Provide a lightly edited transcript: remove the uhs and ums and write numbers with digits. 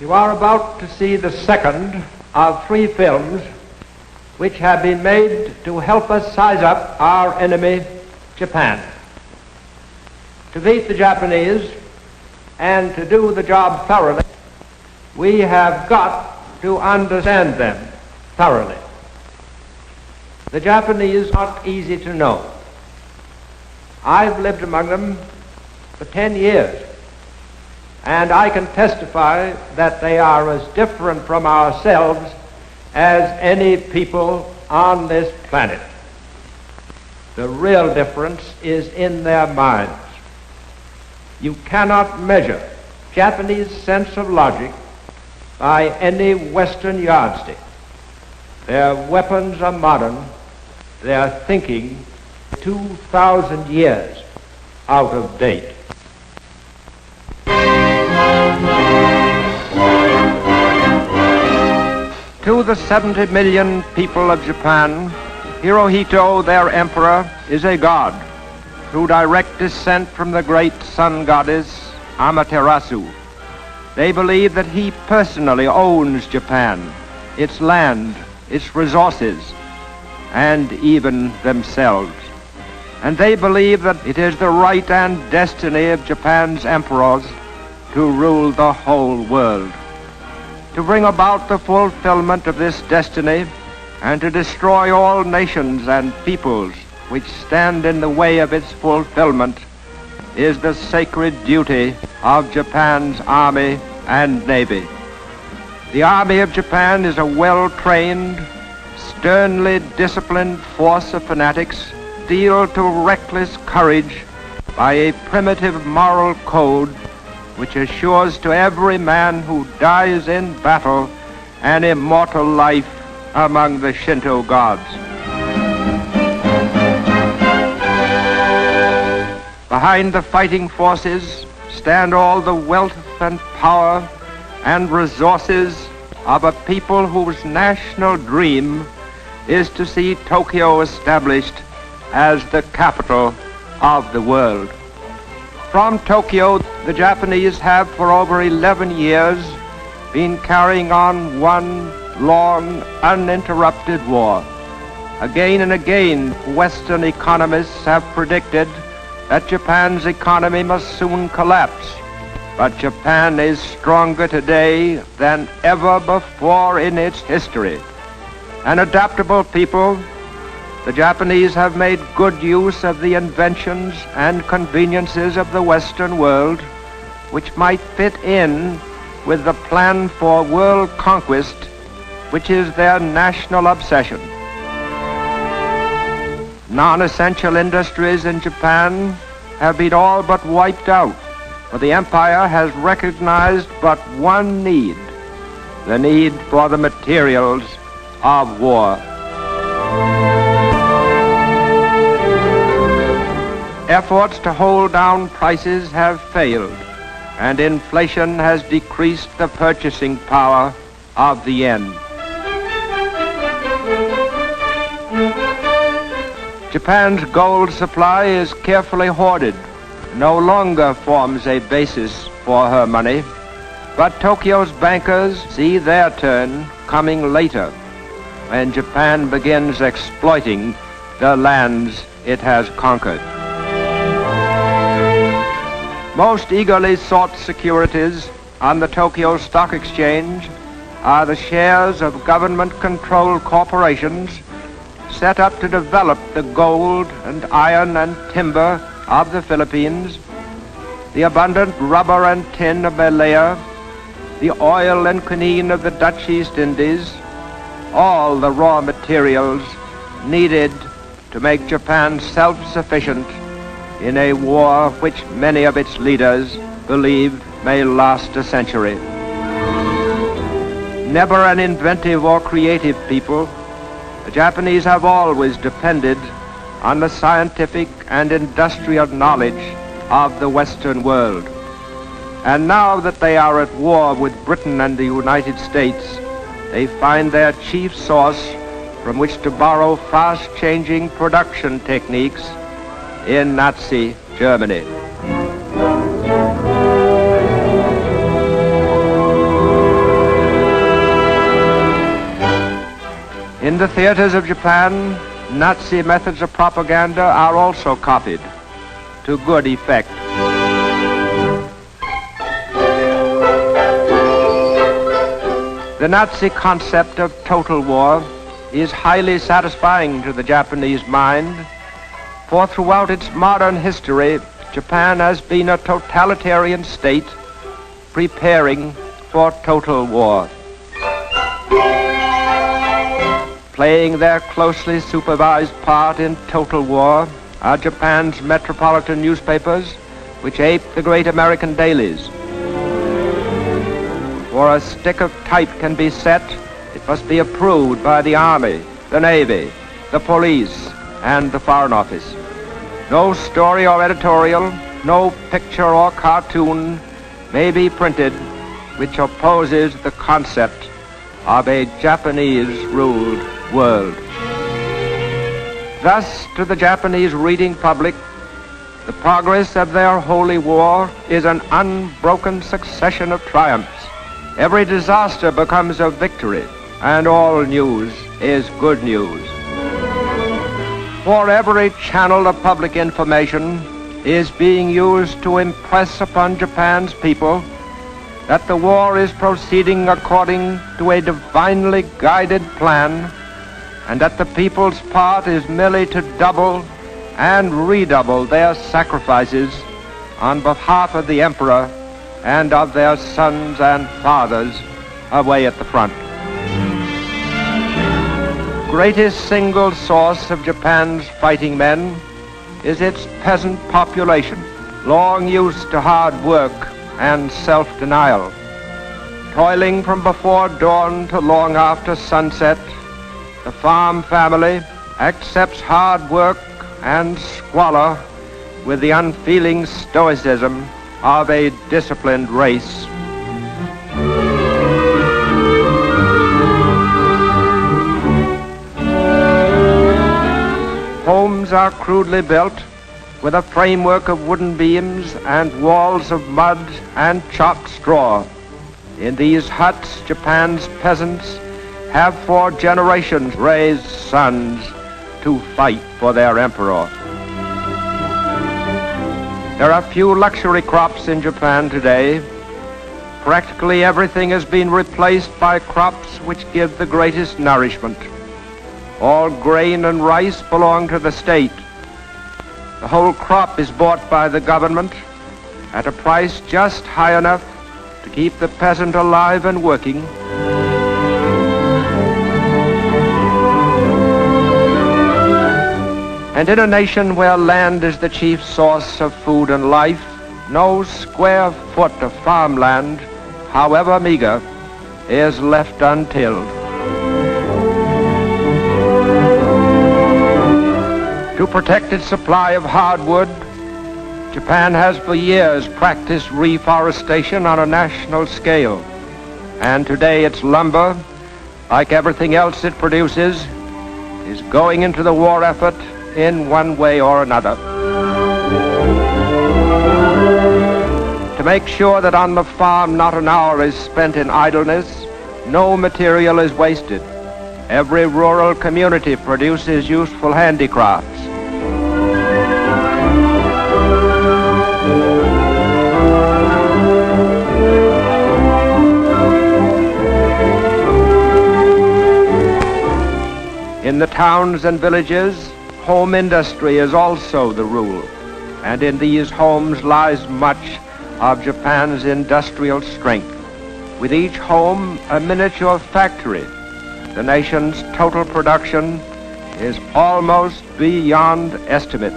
You are about to see the second of three films which have been made to help us size up our enemy, Japan. To beat the Japanese and to do the job thoroughly, we have got to understand them thoroughly. The Japanese are not easy to know. I've lived among them for 10 years, and I can testify that they are as different from ourselves as any people on this planet. The real difference is in their minds. You cannot measure Japanese sense of logic by any Western yardstick. Their weapons are modern, their thinking 2,000 years out of date. To the 70 million people of Japan, Hirohito, their emperor, is a god through direct descent from the great sun goddess Amaterasu. They believe that he personally owns Japan, its land, its resources, and even themselves. And they believe that it is the right and destiny of Japan's emperors to rule the whole world. To bring about the fulfillment of this destiny and to destroy all nations and peoples which stand in the way of its fulfillment is the sacred duty of Japan's army and navy. The army of Japan is a well-trained, sternly disciplined force of fanatics steeled to reckless courage by a primitive moral code which assures to every man who dies in battle an immortal life among the Shinto gods. Behind the fighting forces stand all the wealth and power and resources of a people whose national dream is to see Tokyo established as the capital of the world. From Tokyo, the Japanese have for over 11 years been carrying on one long, uninterrupted war. Again and again, Western economists have predicted that Japan's economy must soon collapse. But Japan is stronger today than ever before in its history. An adaptable people, the Japanese have made good use of the inventions and conveniences of the Western world, which might fit in with the plan for world conquest, which is their national obsession. Non-essential industries in Japan have been all but wiped out, for the empire has recognized but one need, the need for the materials of war. Efforts to hold down prices have failed, and inflation has decreased the purchasing power of the yen. Japan's gold supply is carefully hoarded, no longer forms a basis for her money, but Tokyo's bankers see their turn coming later, when Japan begins exploiting the lands it has conquered. Most eagerly sought securities on the Tokyo Stock Exchange are the shares of government-controlled corporations set up to develop the gold and iron and timber of the Philippines, the abundant rubber and tin of Malaya, the oil and quinine of the Dutch East Indies, all the raw materials needed to make Japan self-sufficient in a war which many of its leaders believe may last a century. Never an inventive or creative people, the Japanese have always depended on the scientific and industrial knowledge of the Western world. And now that they are at war with Britain and the United States, they find their chief source from which to borrow fast-changing production techniques in Nazi Germany. In the theaters of Japan, Nazi methods of propaganda are also copied to good effect. The Nazi concept of total war is highly satisfying to the Japanese mind, for throughout its modern history, Japan has been a totalitarian state preparing for total war. Playing their closely supervised part in total war are Japan's metropolitan newspapers, which ape the great American dailies. Before a stick of type can be set, it must be approved by the Army, the Navy, the police, and the Foreign Office. No story or editorial, no picture or cartoon may be printed which opposes the concept of a Japanese-ruled world. Thus, to the Japanese reading public, the progress of their holy war is an unbroken succession of triumphs. Every disaster becomes a victory, and all news is good news. For every channel of public information is being used to impress upon Japan's people that the war is proceeding according to a divinely guided plan, and that the people's part is merely to double and redouble their sacrifices on behalf of the Emperor and of their sons and fathers away at the front. Greatest single source of Japan's fighting men is its peasant population, long used to hard work and self-denial. Toiling from before dawn to long after sunset, the farm family accepts hard work and squalor with the unfeeling stoicism of a disciplined race. Homes are crudely built with a framework of wooden beams and walls of mud and chopped straw. In these huts, Japan's peasants have for generations raised sons to fight for their emperor. There are few luxury crops in Japan today. Practically everything has been replaced by crops which give the greatest nourishment. All grain and rice belong to the state. The whole crop is bought by the government at a price just high enough to keep the peasant alive and working. And in a nation where land is the chief source of food and life, no square foot of farmland, however meager, is left untilled. To protect its supply of hardwood, Japan has for years practiced reforestation on a national scale. And today its lumber, like everything else it produces, is going into the war effort in one way or another. To make sure that on the farm not an hour is spent in idleness, no material is wasted. Every rural community produces useful handicrafts. In the towns and villages, home industry is also the rule, and in these homes lies much of Japan's industrial strength. With each home a miniature factory, the nation's total production is almost beyond estimate.